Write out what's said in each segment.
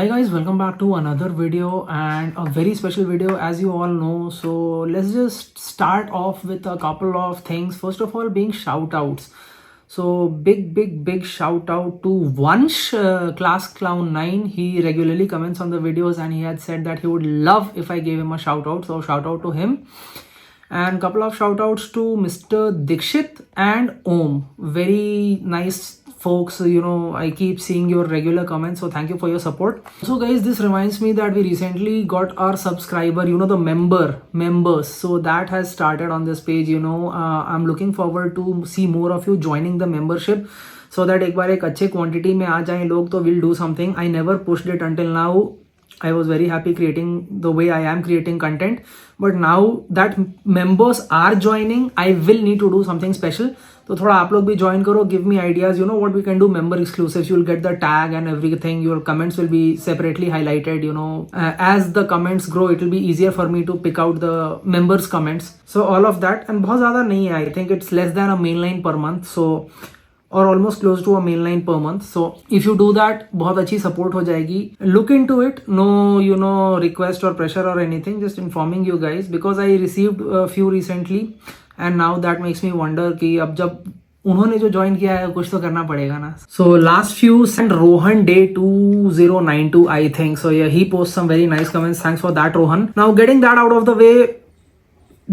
Hi guys, welcome back to another video and a very special video as you all know. So let's just start off with a couple of things. First of all, being shout outs. So big shout out to Vansh, Class Clown 9. He regularly comments on the videos and he had said that he would love if I gave him a shout out. So shout out to him. And couple of shout outs to Mr. Dikshit and Om. Very nice folks. I keep seeing your regular comments, so thank you for your support. So guys, this reminds me that we recently got our subscriber, the members. So that has started on this page. I'm looking forward to see more of you joining the membership, so that एक बार एक अच्छे quantity में आ जाएं लोग, तो we'll do something. I never pushed it until now. I was very happy creating the way I am creating content, but now that members are joining, I will need to do something special. तो थोड़ा आप लोग भी join करो, give me ideas, what we can do, member exclusives, you'll get the tag and everything, your comments will be separately highlighted, as the comments grow, it will be easier for me to pick out the members comments. So all of that, and बहुत ज़्यादा नहीं है, I think it's less than a mainline per month, so or almost close to a mainline per month. So if you do that, बहुत अच्छी support हो जाएगी. Look into it. No, request or pressure or anything. Just informing you guys because I received a few recently, and now that makes me wonder कि अब जब उन्होंने जो join किया है कुछ तो करना पड़ेगा ना. So last few sent Rohan Day 2092 I think. So yeah, he posts some very nice comments. Thanks for that, Rohan. Now getting that out of the way,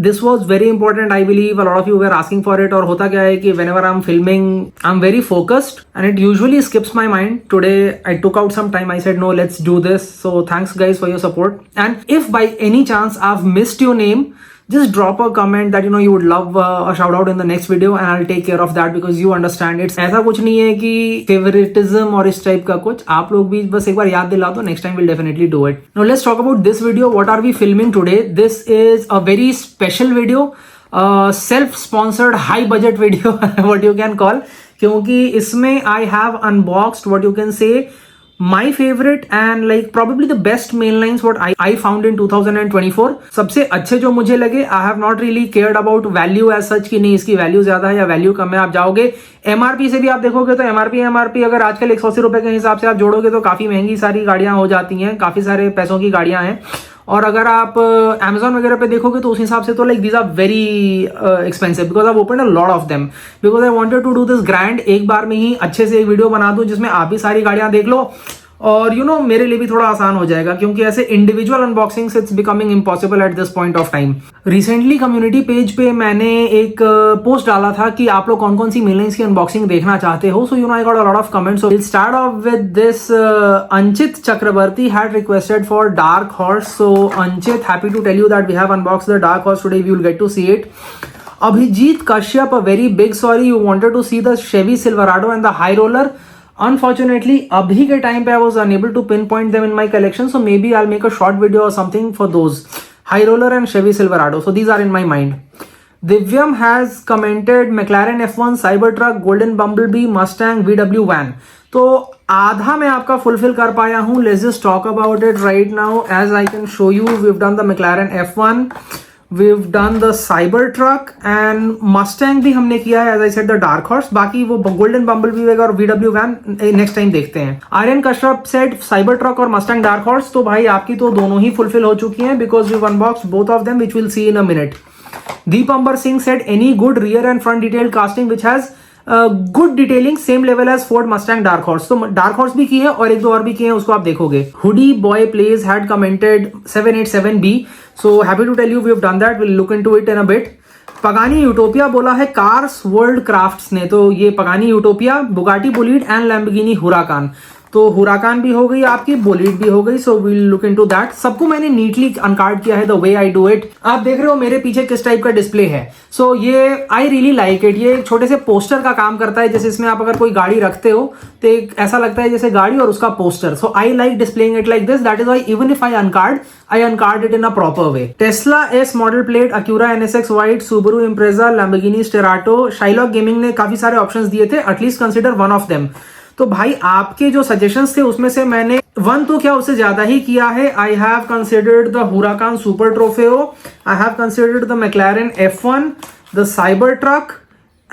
this was very important. I believe a lot of you were asking for it. और होता क्या है कि whenever I'm filming, I'm very focused and it usually skips my mind. Today I took out some time. I said no, let's do this. So thanks guys for your support. And if by any chance I've missed your name, just drop a comment that you would love a shout out in the next video and I'll take care of that because you understand it's ऐसा कुछ नहीं है कि favoritism और इस type का कुछ. आप लोग भी बस एक बार याद दिला दो. Next time we'll definitely do it. Now let's talk about this video. What are we filming today? This is a very special video, self-sponsored high budget video what you can call, क्योंकि इसमें I have unboxed what you can say my favorite and like probably the best mainlines what I found in 2024. सबसे अच्छे जो मुझे लगे. I have not really cared about value as such कि नहीं इसकी वैल्यू ज्यादा है या वैल्यू कम है. आप जाओगे MRP से भी आप देखोगे तो MRP अगर आजकल 180 रुपए के हिसाब से आप जोड़ोगे तो काफी महंगी सारी गाड़ियां हो जाती हैं, काफी सारे पैसों की गाड़ियां हैं. और अगर आप Amazon वगैरह पे देखोगे तो उस हिसाब से तो like these are very expensive because I open a lot of them because I wanted to do this grand. एक बार में ही अच्छे से एक वीडियो बना दूं जिसमें आप भी सारी गाड़ियां देख लो और मेरे लिए भी थोड़ा आसान हो जाएगा क्योंकि ऐसे individual unboxing it's becoming impossible at this point of time. Recently community page पे मैंने एक पोस्ट डाला था कि आप लोग कौन कौन सी मेनलाइंस की अनबॉक्सिंग देखना चाहते हो. So I got a lot of comments. So will start off with this. Anchit Chakraborty had requested for Dark Horse. So Anchit, happy to tell you that we have unboxed the Dark Horse today. We will get to see it. Abhijit Kashyap, a very big sorry, you wanted to see the Chevy Silverado and the High Roller. Unfortunately, abhi ke time pe I was unable to pinpoint them in my collection, so maybe I'll make a short video or something for those. High Roller and Chevy Silverado, so these are in my mind. Divyam has commented McLaren F1, Cybertruck, Golden Bumblebee, Mustang, VW Van. तो आधा मैं आपका fulfil कर पाया हूँ. Let's just talk about it right now. As I can show you, we've done the McLaren F1. We've done the Cybertruck and Mustang भी हमने किया है. As I said, the Dark Horse. बाकी वो Golden Bumblebee और VW Van next time देखते हैं. Aryan Kashyap said Cybertruck और Mustang Dark Horse. तो भाई आपकी तो दोनों ही फुलफिल हो चुकी हैं because we've unboxed both of them, which we'll see in a minute. Deep Amber Singh said any good rear and front detailed casting which has good detailing same level as Ford Mustang Dark Horse. तो Dark Horse भी की है और एक दो और भी किए हैं, उसको आप देखोगे. Hoodie boy plays had commented 787B. So happy to tell you we have done that. Will look into it in a bit. Pagani Utopia बोला है कार्स वर्ल्ड क्राफ्ट्स ने. तो ये Pagani Utopia, Bugatti Bolide and Lamborghini Huracan. तो Huracan भी हो गई आपकी, बुलीड भी हो गई. So we'll look into that. सबको मैंने नीटली अनकार्ड किया है the way I do it. आप देख रहे हो मेरे पीछे किस टाइप का डिस्प्ले है. सो ये आई रियली लाइक इट. ये एक छोटे से पोस्टर का काम करता है. जैसे इसमें आप अगर कोई गाड़ी रखते हो तो एक ऐसा लगता है जैसे गाड़ी और उसका poster. So I like displaying it like this. That is why even if I uncard it in a proper way. Tesla S model plate, Acura NSX White, Subaru Impreza, Lamborghini Sterato. Shylock Gaming ने काफी सारे options दिए थे. At least consider one of them. तो भाई आपके जो suggestions थे उसमें से मैंने वन तो क्या उससे ज्यादा ही किया है. I have considered the Huracan Super Trofeo. I have considered the McLaren F1, the Cybertruck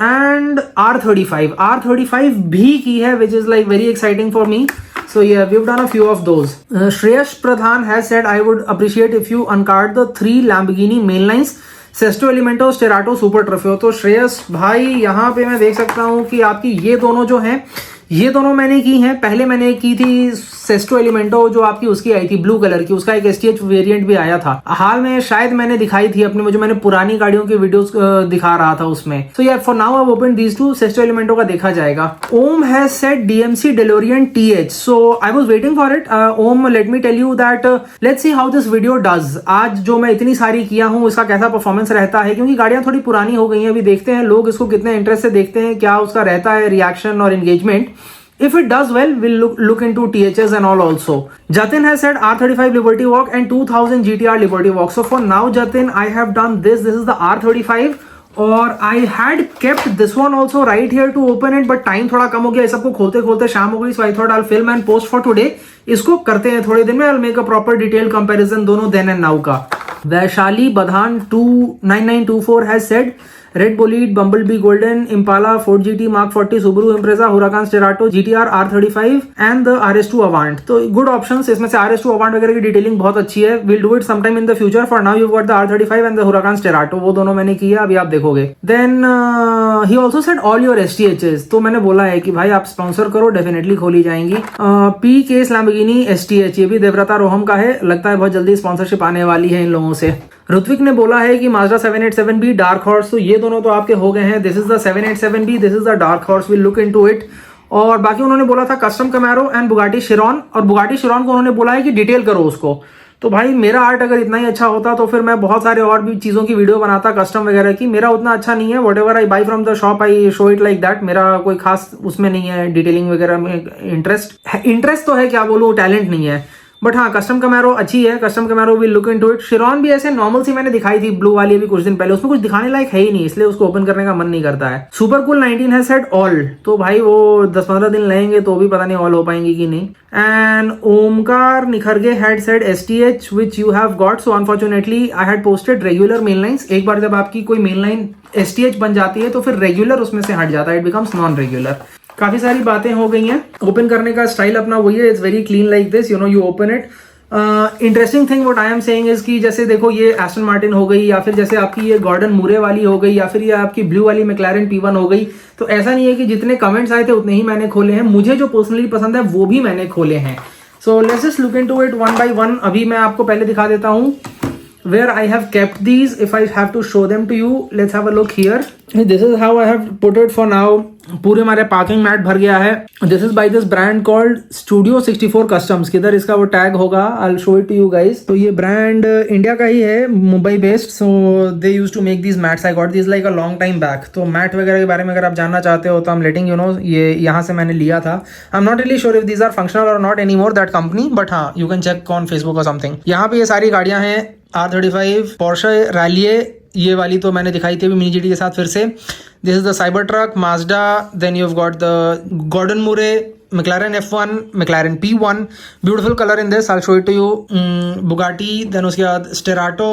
and R35 भी की है, which is like very exciting for me. So yeah, we've done a few of those. Shreyash Pradhan has said, I would appreciate if you uncard the 3 Lamborghini mainlines, Sesto Elemento, Sterato, Super Trofeo. तो श्रेयस भाई यहाँ पे मैं देख सकता हूँ कि आपकी ये दोनों जो हैं, ये दोनों मैंने की हैं। पहले मैंने की थी सेस्टो एलिमेंटो, जो आपकी उसकी आई थी ब्लू कलर की, उसका एक एसटीएच वेरिएंट भी आया था। हाल में शायद मैंने दिखाई थी अपने, जो मैंने पुरानी गाड़ियों की वीडियोस दिखा रहा था उसमें। So yeah for now I have opened these two. Sesto Elemento का देखा जाएगा। Om has said DMC DeLorean TH, so I was waiting for it. Om, let me tell you that let's see how this video does. आज जो मैं इतनी सारी किया हूँ उसका कैसा परफॉर्मेंस रहता है, क्योंकि गाड़ियां थोड़ी पुरानी हो गई हैं। अभी देखते हैं लोग इसको कितने इंटरेस्ट से देखते हैं, क्या उसका रहता है रिएक्शन और engagement. If it does well, we'll look into THS and all also. Jatin has said R35 Liberty Walk and 2000 GTR Liberty Walk. So for now, Jatin, I have done this. This is the R35. और I had kept this one also right here to open it, but time थोड़ा कम हो गया, इस सबको खोलते खोलते शाम हो गई, so I thought I'll film and post for today. इसको करते हैं थोड़े दिन में। I'll make a proper detailed comparison दोनों then and now का। वैशाली बधान 29924 has said Red Bolide, Bumblebee Golden, Impala, Ford GT, Mark 40, Subaru Impreza, Huracan Sterato, GTR, R35 and the RS2 Avant. तो good options। इसमें से RS2 Avant वगैरह की detailing बहुत अच्छी है। We'll do it sometime in the future. For now you've got the R35 and the Huracan Sterato. वो दोनों मैंने किया, अभी आप देखोगे। Then he also said all your STHs. तो मैंने बोला है कि भाई आप स्पॉन्सर करो, डेफिनेटली खोली जाएंगी। P केस Lamborghini STH, ये भी देवव्रता रोहम का है। लगता है बहुत जल्दी स्पॉन्सरशिप आने वाली है इन लोगों से। ऋत्विक ने बोला है कि Mazda 787B डार्क हॉर्स, तो ये दोनों तो आपके हो गए हैं। This is the 787B, this is the Dark horse, will look into it. और बाकी उन्होंने बोला था कस्टम कैमेरो एंड बुगाटी शिरॉन, और बुगाटी शिरॉन को उन्होंने बोला है कि डिटेल करो उसको। तो भाई मेरा आर्ट अगर इतना ही अच्छा होता तो फिर मैं बहुत सारे और भी चीज़ों की वीडियो बनाता कस्टम वगैरह की। मेरा उतना अच्छा नहीं है। What ever I by from the shop I show it like that. मेरा कोई खास उसमें नहीं है डिटेलिंग वगैरह में इंटरेस्ट तो है, क्या बोलूँ, टैलेंट नहीं है। बट हाँ, कस्टम कैमेरो अच्छी है। Custom Camaro will look into it. Chiron भी ऐसे नॉर्मल सी मैंने दिखाई थी, ब्लू वाली अभी कुछ दिन पहले। उसमें कुछ दिखाने लायक है ही नहीं, इसलिए उसको ओपन करने का मन नहीं करता है। सुपर कूल 19 है सेड ऑल, तो भाई वो 10-15 दिन लगेंगे तो भी पता नहीं ऑल हो पाएंगी कि नहीं। And Omkar Nikharge had said STH which you have got, so unfortunately I had posted regular main lines. एक बार जब आपकी कोई मेन लाइन STH बन जाती है तो फिर रेगुलर उसमें से हट जाता है, इट बिकम्स नॉन रेगुलर। काफी सारी बातें हो गई हैं। ओपन करने का स्टाइल अपना वही है, it's very clean like this, you know, you open it. Interesting thing what I am saying is कि जैसे देखो ये एस्टन मार्टिन हो गई, या फिर जैसे आपकी ये गॉर्डन मूरे वाली हो गई, या फिर ये आपकी ब्लू वाली मैक्लारेन P1 हो गई। तो ऐसा नहीं है कि जितने कमेंट्स आए थे उतने ही मैंने खोले हैं, मुझे जो पर्सनली पसंद है वो भी मैंने खोले हैं। So let's just look into it one by one. अभी मैं आपको पहले दिखा देता हूँ where I have kept these. If I have to show them to you, let's have a look here. This is how I have put it for now. पूरे हमारे parking mat भर गया है। This is by this brand called Studio 64 Customs. किधर इसका वो tag होगा, I will show it to you guys. तो ये ब्रांड इंडिया का ही है, Mumbai based. So they use to make these mats. I got these like a long time back. तो मैट वगैरह के बारे में अगर आप जानना चाहते हो तो I am letting you know, ये यहाँ से मैंने लिया था। I am not really sure if these are functional और not any more that company, but हाँ, you can check on Facebook और समथिंग। यहाँ पे ये सारी गाड़ियाँ हैं, R35, पोर्शे रैलिए, ये वाली तो मैंने दिखाई थी अभी मिनी GT के साथ फिर से। This is the Cybertruck, Mazda, then you have got the Gordon Murray, McLaren F1, McLaren P1, beautiful colour in this, I show it to you. Bugatti, then उसके बाद स्टेराटो,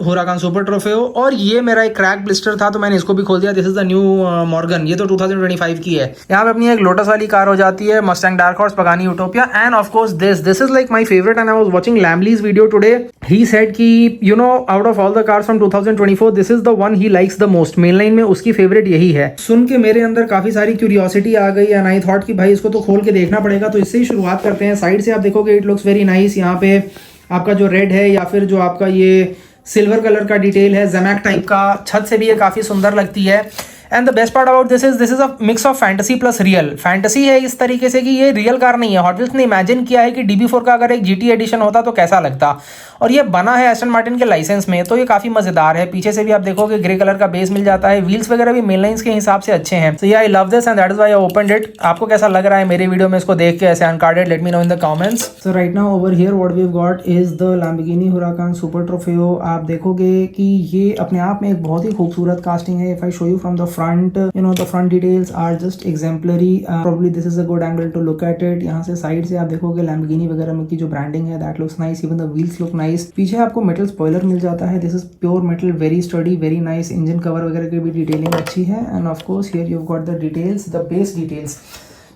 हुराकान सुपर ट्रोफेओ, और ये मेरा एक क्रैक ब्लिस्टर था तो मैंने इसको भी खोल दिया। This is the new Morgan, ये तो 2025 की है। यहाँ पे अपनी एक लोटस वाली कार हो जाती है, Mustang Dark Horse, Pagani Utopia, and of course this is like my favourite. And I was watching Lamley's video today, he said कि you know out of all the cars from 2024 this is the one he likes the most. Main line में उसकी favourite यही है। सुन के मेरे अंदर काफी सारी क्यूरियोसिटी आ गई एंड आई थॉट कि भाई इसको तो खोल के देखना पड़ेगा। तो इससे ही शुरुआत करते हैं। साइड से आप देखोगे इट लुक्स वेरी नाइस। यहाँ पे आपका जो रेड है या फिर जो आपका ये सिल्वर कलर का डिटेल है, ज़मैक टाइप का, छत से भी ये काफ़ी सुंदर लगती है। And the best part about this is a mix of fantasy plus real. Fantasy है इस तरीके से कि ये रियल कार नहीं है। हॉट व्हील्स ने इमेजिन किया है कि DB4 का अगर एक GT एडिशन होता तो कैसा लगता, और ये बना है एस्टन मार्टिन के लाइसेंस में, तो ये काफ़ी मज़ेदार है। पीछे से भी आप देखोगे ग्रे कलर का बेस मिल जाता है। व्हील्स वगैरह भी मेन लाइन्स के हिसाब से अच्छे हैं। तो I love this and that is why I opened it. आपको कैसा लग रहा है मेरे वीडियो में इसको देख के ऐसे uncarded? Let me know in the comments. So right now over here what we have got is the Lamborghini Huracan Super Trofeo. आप देखोगे कि ये अपने आप में एक बहुत ही खूबसूरत कास्टिंग है। If I show you from the front, you know the front details are just exemplary. Probably this is a good angle to look at it. यहाँ से साइड से आप देखोगे Lamborghini वगैरह में की जो ब्रांडिंग है that looks nice. Even the wheels look nice. पीछे आपको मेटल स्पॉइलर मिल जाता है. This is pure metal, very sturdy, very nice. Engine cover वगैरह की भी डिटेलिंग अच्छी है. And of course here you've got the details, the base details.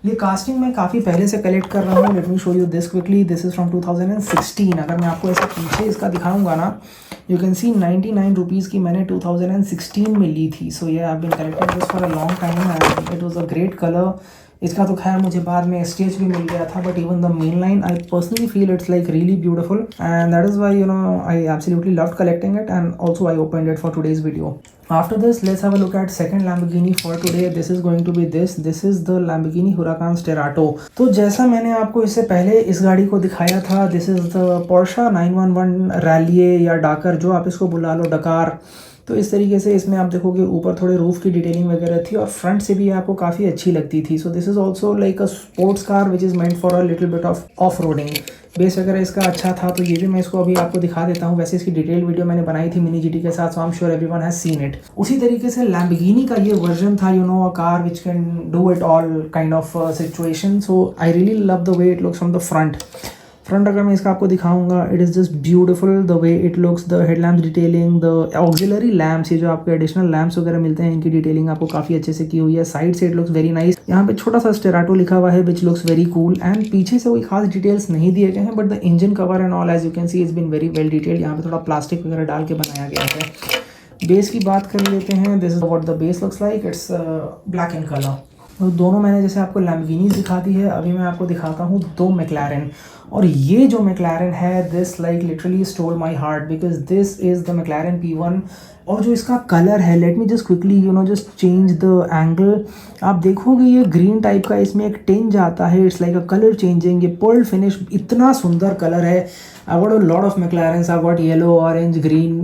ये कास्टिंग मैं काफ़ी पहले से कलेक्ट कर रहा हूँ. Let me show you this quickly. This is from 2016. अगर मैं आपको ऐसे पीछे इसका दिखाऊंगा ना, यू कैन सी 99 रुपीज़ की मैंने 2016 में ली थी. सो ये I have been collecting this for a long time and it was a great colour. इसका तो खैर मुझे बाद में स्टेज भी मिल गया था, but even the main line I personally feel it's like really beautiful and that is why I absolutely loved collecting it and also I opened it for today's video. After this, let's have a look at second Lamborghini for today. This is going to be this is the Lamborghini Huracan Sterato. तो जैसा मैंने आपको इससे पहले इस गाड़ी को दिखाया था, this is the Porsche 911 Rallye या डाकर, जो आप इसको बुला लो, डकार. तो इस तरीके से इसमें आप देखोगे ऊपर थोड़े रूफ की डिटेलिंग वगैरह थी और फ्रंट से भी आपको काफ़ी अच्छी लगती थी. So this is also like a sports car which is meant for a little bit off roading. Base वगैरह इसका अच्छा था, तो ये भी मैं इसको अभी आपको दिखा देता हूँ. वैसे इसकी डिटेल वीडियो मैंने बनाई थी मिनी जीटी के साथ, so I am sure everyone has seen it. उसी तरीके से लैम्बोर्गिनी का ये वर्जन था, a car which can do it all kind of situation. So I really love the way it looks from the front. अगर मैं इसका आपको दिखाऊंगा, it is just beautiful the way it looks. The headlamp detailing, the auxiliary lamps, ये जो आपके additional lamps वगैरह मिलते हैं, इनकी डिटेलिंग आपको काफ़ी अच्छे से की हुई है. साइड से इट लुक्स वेरी नाइस. यहाँ पे छोटा सा स्टेराटो लिखा हुआ है which looks very cool and पीछे से कोई खास डिटेल्स नहीं दिए गए हैं, but the engine cover and all as you can see is been very well detailed. यहाँ पे थोड़ा प्लास्टिक वगैरह डाल के बनाया गया है. बेस की बात कर लेते हैं. This is what the base looks like. It's black in colour. तो दोनों मैंने जैसे आपको लैम्बोर्गिनी दिखा दी है, अभी मैं आपको दिखाता हूँ दो मैक्लारेन. और ये जो मैक्लारेन है, this like literally stole my heart because this is the McLaren P1. और जो इसका कलर है, let me just quickly just change the angle. आप देखोगे ये ग्रीन टाइप का इसमें एक टिंज आता है. It's like a colour changing. ये पर्ल फिनिश, इतना सुंदर कलर है. I got a lot of McLarens. I got yellow, orange, green,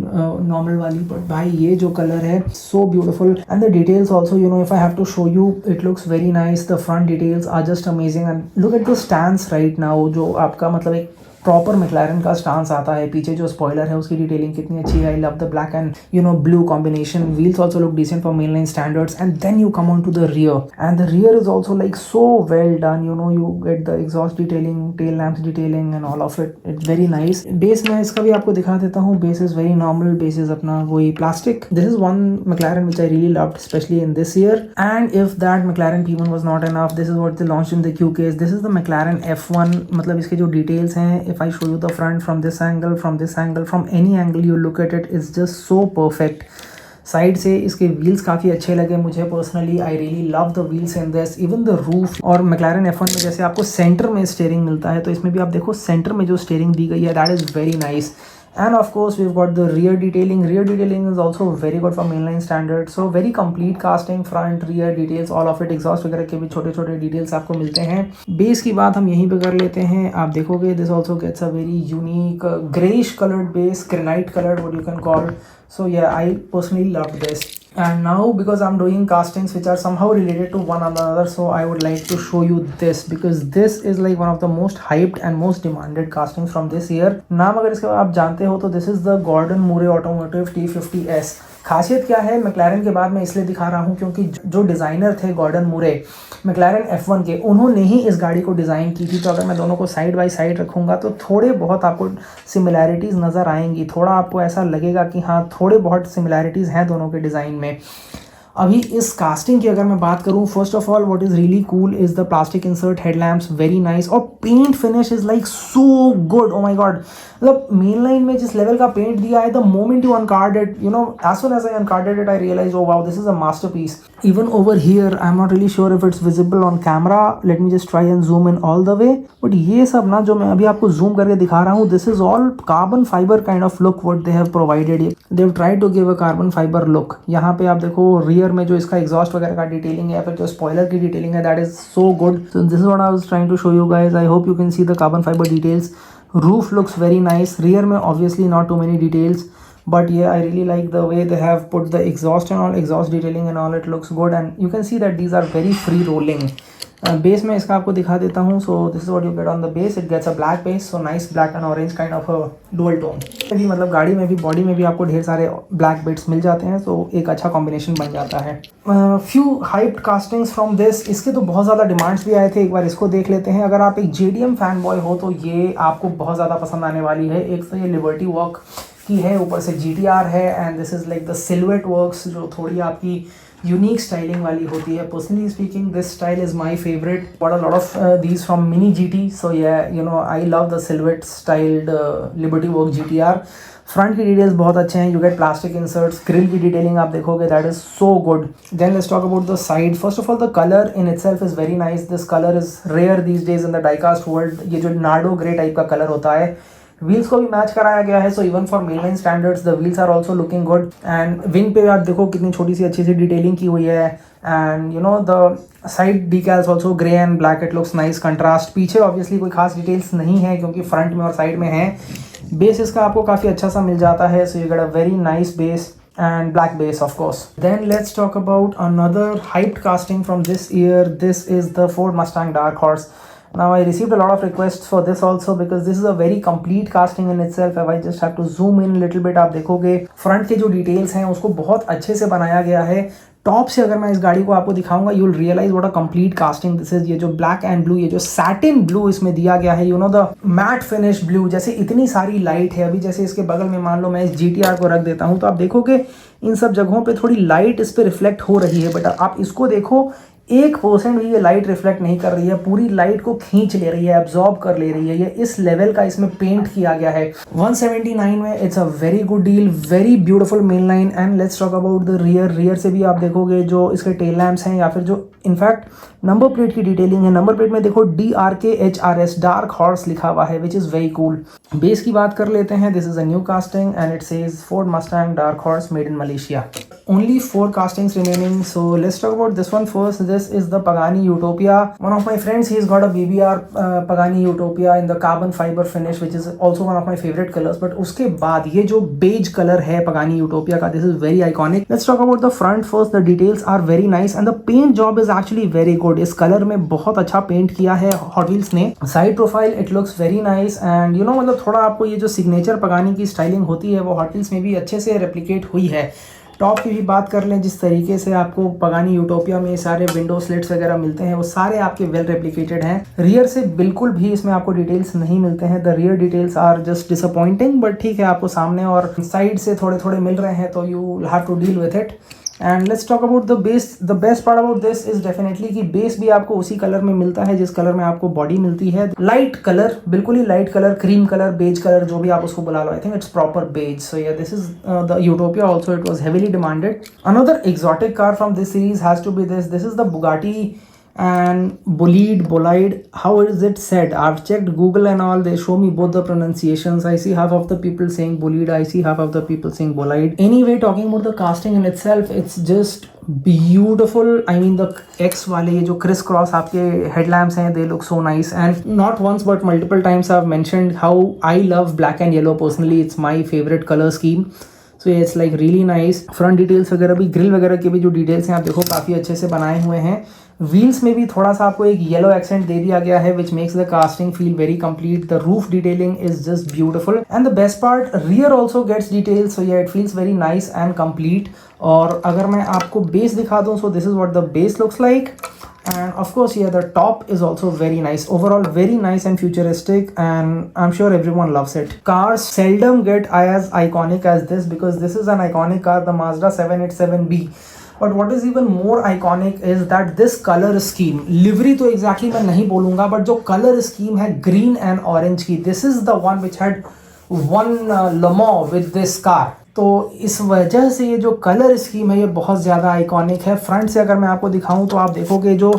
normal वाली, बट भाई ये जो कलर है, so beautiful. And the details also, if I have to show you, it looks very nice. The front details are just amazing and look at the stands right now. जो आपका मतलब एक proper McLaren का stance आता है. पीछे जो spoiler है उसकी डिटेलिंग कितनी अच्छी है. I love the black and blue combination. Wheels also look decent for main line standards. And then you come on to the rear and the rear is also like so well done. You get the exhaust detailing, tail lamps detailing and all of it. It's very nice. Base मैं इसका भी आपको दिखा देता हूँ. Base is very normal. Base is अपना वही plastic. This is one McLaren which I really loved specially in this year. And if that McLaren P1 was not enough, this is what they launched in the Q case. This is the McLaren F1. मतलब इसके जो details हैं, if I show you the front from this angle, from any angle you look at it, it's just so perfect. Side से इसके wheels काफ़ी अच्छे लगे मुझे personally. I really love the wheels in this. Even the roof. और McLaren F1 में जैसे आपको सेंटर में स्टीयरिंग मिलता है, तो इसमें भी आप देखो सेंटर में जो स्टीयरिंग दी गई है, that is very nice. And of course we've got the rear detailing. Rear detailing is also very good for mainline standard. So very complete casting, front, rear details, all of it. Exhaust वगैरह के भी छोटे छोटे details आपको मिलते हैं. Base की बात हम यहीं पे कर लेते हैं. आप देखोगे this also gets a very unique grayish colored base, granite colored what you can call. So yeah, I personally loved this. And now because I'm doing castings which are somehow related to one another, so I would like to show you this because this is like one of the most hyped and most demanded castings from this year. नाम अगर इसका आप जानते हो तो this is the Gordon Murray Automotive T50S. खासियत क्या है मैक्लारेन के बाद मैं इसलिए दिखा रहा हूँ क्योंकि जो डिज़ाइनर थे गॉर्डन मुरे मैक्लारेन F1 के, उन्होंने ही इस गाड़ी को डिज़ाइन की थी. तो अगर मैं दोनों को साइड बाय साइड रखूँगा तो थोड़े बहुत आपको सिमिलैरिटीज़ नज़र आएंगी. थोड़ा आपको ऐसा लगेगा कि हाँ थोड़े बहुत सिमिलैरिटीज़ हैं दोनों के डिज़ाइन में. अभी इस कास्टिंग की अगर मैं बात करूं, first of all what is really cool is the plastic insert headlamps, very nice. और paint finish is like so good. Oh my god, मतलब मेन लाइन में जिस लेवल का पेंट दिया है, the moment you uncard it, as soon as I uncarded it, I realise oh wow, this is a masterpiece. Even over here I am not really sure if it's visible on camera. Let me just try and zoom in all the way. But ये सब ना जो मैं अभी आपको zoom करके दिखा रहा हूँ, this is all carbon fibre kind of look what they have provided. They have tried to give a carbon fibre look. यहाँ पे आप देखो रियर में जो इसका एग्जॉस्ट वगैरह का डिटेलिंग है या फिर जो स्पॉइलर की डिटेलिंग है, that is so good. So this is what I was trying to show you guys. I hope you can see the carbon fibre details. Roof looks very nice. Rear में obviously not too many details, but yeah, I really like the way they have put the exhaust and all, exhaust detailing and all. It looks good and you can see that these are very free rolling. Base में इसका आपको दिखा देता हूँ. So this is what you get on the base. It gets a black base, so nice black and orange kind of dual tone. भी मतलब गाड़ी में भी बॉडी में भी आपको ढेर सारे ब्लैक बिट्स मिल जाते हैं, तो एक अच्छा कॉम्बिनेशन बन जाता है. Few hyped castings from this. इसके तो बहुत ज़्यादा डिमांड्स भी आए थे, एक बार इसको देख लेते हैं. अगर आप एक JDM फैन बॉय हो तो ये आपको बहुत ज़्यादा पसंद आने वाली है. एक तो ये लिबर्टी वॉक की है, ऊपर से GTR है and this is like the silhouette works जो थोड़ी आपकी यूनिक स्टाइलिंग वाली होती है. Personally speaking this style is my favourite. Bought a lot of these from Mini GT. So I love the silhouette styled Liberty Walk GTR. Front की details बहुत अच्छे हैं. You get plastic inserts. Grille की detailing आप देखोगे that is so good. Then let's talk about the side. First of all the colour in itself is very nice. This colour is rare these days in the diecast world. ये जो Nardo grey type का colour होता है, wheels को भी match कराया गया है. So even for mainline standards the wheels are also looking good. And wing पे आप देखो कितनी छोटी सी अच्छी सी डिटेलिंग की हुई है. And the side decals also grey and black. It looks nice contrast. पीछे ऑब्वियसली कोई खास डिटेल्स नहीं है क्योंकि फ्रंट में और साइड में है. बेस इसका आपको काफ़ी अच्छा सा मिल जाता है. So you get a very nice base and black base of course. Then let's talk about another hyped casting from this year. This is the Ford Mustang Dark Horse. Now I received a lot of requests for this also because this is a very complete casting in itself. If I just have to zoom in a little bit, आप देखोगे front के जो details हैं उसको बहुत अच्छे से बनाया गया है. टॉप से अगर मैं इस गाड़ी को आपको दिखाऊंगा you will realise what a complete casting this is. ये जो ब्लैक एंड ब्लू, ये जो सैटिन ब्लू इसमें दिया गया है, द मैट फिनिश ब्लू. जैसे इतनी सारी लाइट है. अभी जैसे इसके बगल में मान लो मैं इस GTR को रख देता हूँ तो आप देखोगे इन सब जगहों पे थोड़ी लाइट इस पे रिफ्लेक्ट हो रही है. बट आप इसको देखो 1% भी ये लाइट रिफ्लेक्ट नहीं कर रही है. पूरी लाइट को खींच ले रही है, एब्जॉर्ब कर ले रही है. ये इस लेवल का इसमें पेंट किया गया है. 179 में it's a very good deal. Very beautiful main line. And let's talk about the rear से भी आप देखोगे जो इसके टेल लैम्प्स हैं या फिर जो इनफैक्ट नंबर प्लेट की डिटेलिंग है. नंबर प्लेट में देखो DRKHRS डार्क हॉर्स लिखा हुआ है which is very cool. Base की बात कर लेते हैं. This is a new casting and it says Ford Mustang Dark horse made in Malaysia. Only 4 castings remaining, so let's talk about this one first. This is the Pagani Utopia. One of my friends, he's got a BBR Pagani Utopia in the carbon fiber finish, which is also one of my favorite colors. But उसके बाद ये जो beige color है Pagani Utopia का, this is very iconic. Let's talk about the front first. The details are very nice and the paint job is actually very good. इस color में बहुत अच्छा पेंट किया है Hot Wheels ने. Side profile it looks very nice and मतलब थोड़ा आपको ये जो signature Pagani की styling होती है वो Hot Wheels में भी अच्छे से replicate हुई है. टॉप की भी बात कर लें, जिस तरीके से आपको पगानी यूटोपिया में सारे विंडो स्लिट्स वगैरह मिलते हैं वो सारे आपके वेल रेप्लिकेटेड हैं. रियर से बिल्कुल भी इसमें आपको डिटेल्स नहीं मिलते हैं. The rear details are just disappointing but ठीक है, आपको सामने और साइड से थोड़े थोड़े मिल रहे हैं तो you have to deal with it. And let's talk about the base. The best part about this is definitely कि बेस भी आपको उसी कलर में मिलता है जिस कलर में आपको बॉडी मिलती है. लाइट कलर, बिल्कुल ही light colour, cream colour, beige colour, जो भी आप उसको बुला लो. I think it's proper beige. So yeah this is the Utopia. Also it was heavily demanded. Another exotic car from this series has to be this is the Bugatti and bolide, how is it said? I've checked Google and all, they show me both the pronunciations. I see half of the people saying bolide, I see half of the people saying bolide. Anyway, talking about the casting in itself, it's just beautiful. I mean the X वाले ये जो criss cross आपके headlamps हैं, they look so nice. And not once but multiple times I've mentioned how I love black and yellow. Personally, it's my favorite color scheme. सो ये it's like really nice. Front details वगैरह भी, grill वगैरह के भी जो details हैं आप देखो काफ़ी अच्छे से बनाए हुए हैं. व्हील्स में भी थोड़ा सा आपको एक येलो एक्सेंट दे दिया गया है which makes the casting feel very complete. The roof detailing is just beautiful and the best part, rear also gets details. So it feels very nice and complete. और अगर मैं आपको बेस दिखा दूँ, so this is what the base looks like. And of course, yeah, the top is also very nice. Overall, very nice and futuristic, and I'm sure everyone loves it. Cars seldom get as iconic as this because this is an iconic car, the Mazda 787B. But what is even more iconic is that this color scheme, livery तो exactly मैं नहीं बोलूँगा, but जो color scheme है green and orange की, this is the one which had won Le Mans with this car. तो इस वजह से ये जो कलर स्कीम है ये बहुत ज़्यादा आइकॉनिक है. फ्रंट से अगर मैं आपको दिखाऊं तो आप देखोगे जो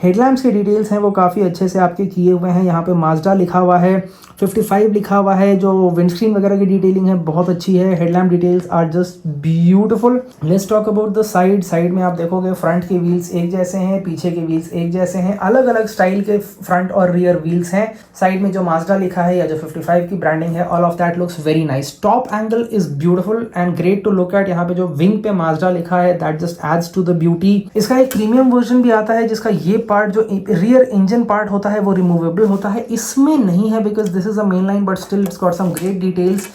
हेडलैम्प्स के डिटेल्स हैं वो काफ़ी अच्छे से आपके किए हुए हैं. यहाँ पे माजदा लिखा हुआ है, 55 लिखा हुआ है. जो विंडस्क्रीन वगैरह की डिटेलिंग है बहुत अच्छी है. Headlamp details are just beautiful. Let's talk about the side में आप देखोगे फ्रंट के व्हील्स एक जैसे हैं, पीछे के व्हील्स एक जैसे हैं. अलग अलग स्टाइल के फ्रंट और रियर व्हील्स हैं. साइड में जो माजदा लिखा है या जो 55 की ब्रांडिंग है, all of that looks very nice. Top angle is beautiful and great to look at. यहाँ पे जो विंग पे माजदा लिखा है that just adds to the beauty. इसका एक प्रीमियम वर्जन भी आता है जिसका ये पार्ट जो रियर इंजन पार्ट होता है वो रिमूवेबल होता है. इसमें नहीं है because this is a main line but still it's got some great details.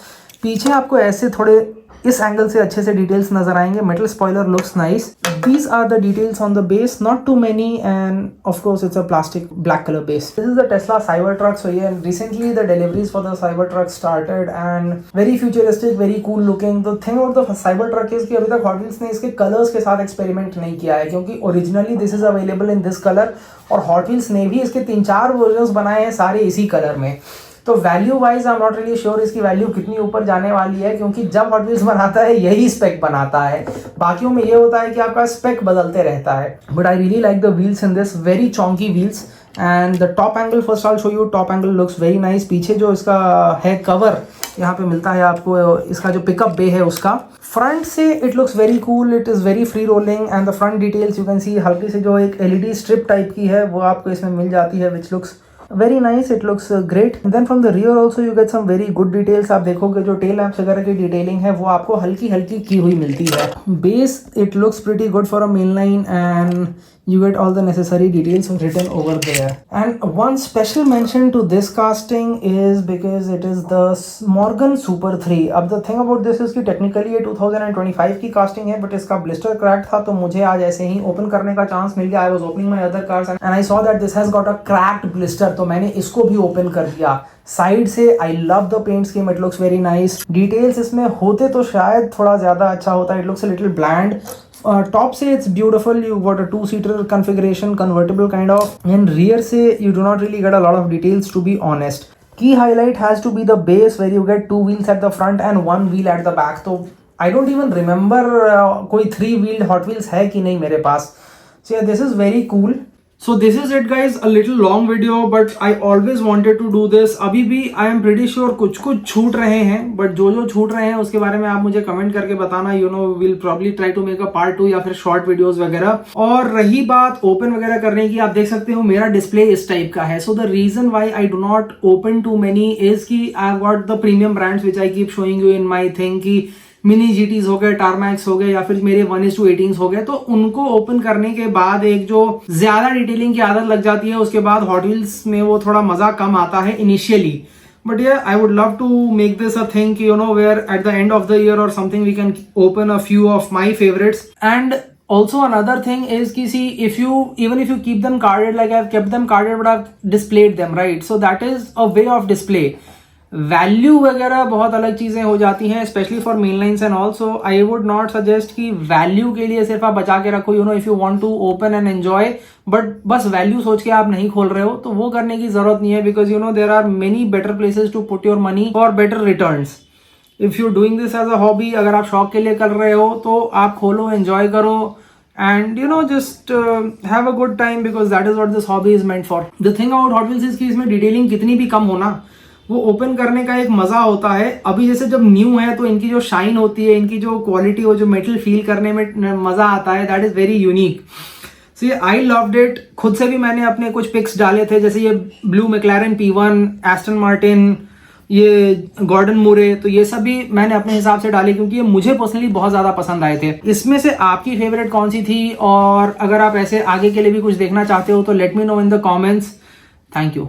पीछे आपको ऐसे थोड़े इस एंगल से अच्छे से डिटेल्स नजर आएंगे. Metal spoiler looks nice. These are the details on the base, not too many, and of course it's a plastic black color base. This is the Tesla Cybertruck. So yeah, recently the deliveries for the Cybertruck started and very futuristic, very cool looking. The thing about the Cybertruck is कि अभी तक Hot Wheels ने इसके colours के साथ experiment नहीं किया है, क्योंकि originally this is available in this colour और Hot Wheels ने भी इसके 3-4 वर्जन्स बनाए हैं सारे इसी कलर में. तो value wise I am not really sure इसकी वैल्यू कितनी ऊपर जाने वाली है, क्योंकि जब हॉट व्हील्स बनाता है यही स्पेक बनाता है. बाकियों में ये होता है कि आपका स्पेक बदलते रहता है. But I really like the wheels in this, very chunky wheels. And the top angle, first I will show you. Top angle looks very nice. पीछे जो इसका है कवर यहाँ पे मिलता है आपको, इसका जो पिकअप बे है उसका. फ्रंट से it looks very cool, it is very free rolling and the front details you can सी हल्की से जो एक LED स्ट्रिप टाइप की है वो आपको इसमें मिल जाती है, which looks very nice. It looks great. And then from the rear also you get some very good details. आप देखोगे जो टेल लैम्प्स वगैरह की डिटेलिंग है वो आपको हल्की हल्की की हुई मिलती है. Base it looks pretty good for a mainline and you get all the necessary details written over there. And one special mention to this casting is because it is the Morgan Super 3. अब the thing about this is कि technically ये 2025 की casting है, but इसका blister cracked था, तो मुझे आज ऐसे ही open करने का chance मिल गया. I was opening my other cars and I saw that this has got a cracked blister, तो मैंने इसको भी open कर दिया. साइड से I love the paint scheme, it looks very nice. Details इसमें होते तो शायद थोड़ा ज़्यादा अच्छा होता. It looks a little bland. Top से it's beautiful. You got a 2-seater configuration, convertible kind of. And rear से you do not really get a lot of details, to be honest. Key highlight has to be the base where you get 2 wheels at the front and 1 wheel at the back. तो I don't even remember कोई 3-wheeled Hot Wheels है कि नहीं मेरे पास. So yeah, this is very cool. So this is it guys, a little long video but I always wanted to do this. अभी भी I am pretty sure कुछ छूट रहे हैं, but जो छूट रहे हैं उसके बारे में आप मुझे कमेंट करके बताना. You know, we'll probably try to make a part 2 या फिर शॉर्ट वीडियोस वगैरह. और रही बात ओपन वगैरह करने की, आप देख सकते हो मेरा डिस्प्ले इस टाइप का है. So the reason why I do not open too many is कि I've got the premium brands which I keep showing you in my thing कि मिनी GTs हो गए, टारमैक्स हो गए या फिर मेरे 1:18 हो गए. तो उनको ओपन करने के बाद एक जो ज्यादा डिटेलिंग की आदत लग जाती है, उसके बाद हॉट व्हील्स में वो थोड़ा मजा कम आता है initially. But yeah, I would love to make this a thing, you know, where at the end of the year or something we can open a few of my favorites. And also another thing is कि see, even if you keep them carded like I've kept them carded but I've displayed them, right? So that is a way of display. Value वगैरह बहुत अलग चीजें हो जाती हैं, specially for main lines and also. I would not suggest कि value के लिए सिर्फ आप बचा के रखो, you know, if you want to open and enjoy, but बस वैल्यू सोच के आप नहीं खोल रहे हो तो वो करने की जरूरत नहीं है. Because you know there are many better places to put your money for better returns. If you doing this as a hobby, अगर आप शौक के लिए कर रहे हो तो आप खोलो, एंजॉय करो and you know just have a good time because that is what this hobby is meant for. The thing about Hot Wheels is कि इसमें डिटेलिंग कितनी भी कम हो ना, वो ओपन करने का एक मजा होता है. अभी जैसे जब न्यू है तो इनकी जो शाइन होती है, इनकी जो क्वालिटी हो, जो मेटल फील करने में मजा आता है, दैट इज वेरी यूनिक. सो ये आई लव्ड इट. खुद से भी मैंने अपने कुछ पिक्स डाले थे, जैसे ये blue McLaren P1, Aston Martin, ये गॉर्डन मूरे, तो ये सब भी मैंने अपने हिसाब से डाले क्योंकि ये मुझे पर्सनली बहुत ज्यादा पसंद आए थे. इसमें से आपकी फेवरेट कौन सी थी, और अगर आप ऐसे आगे के लिए भी कुछ देखना चाहते हो तो late me know in the comments. Thank you.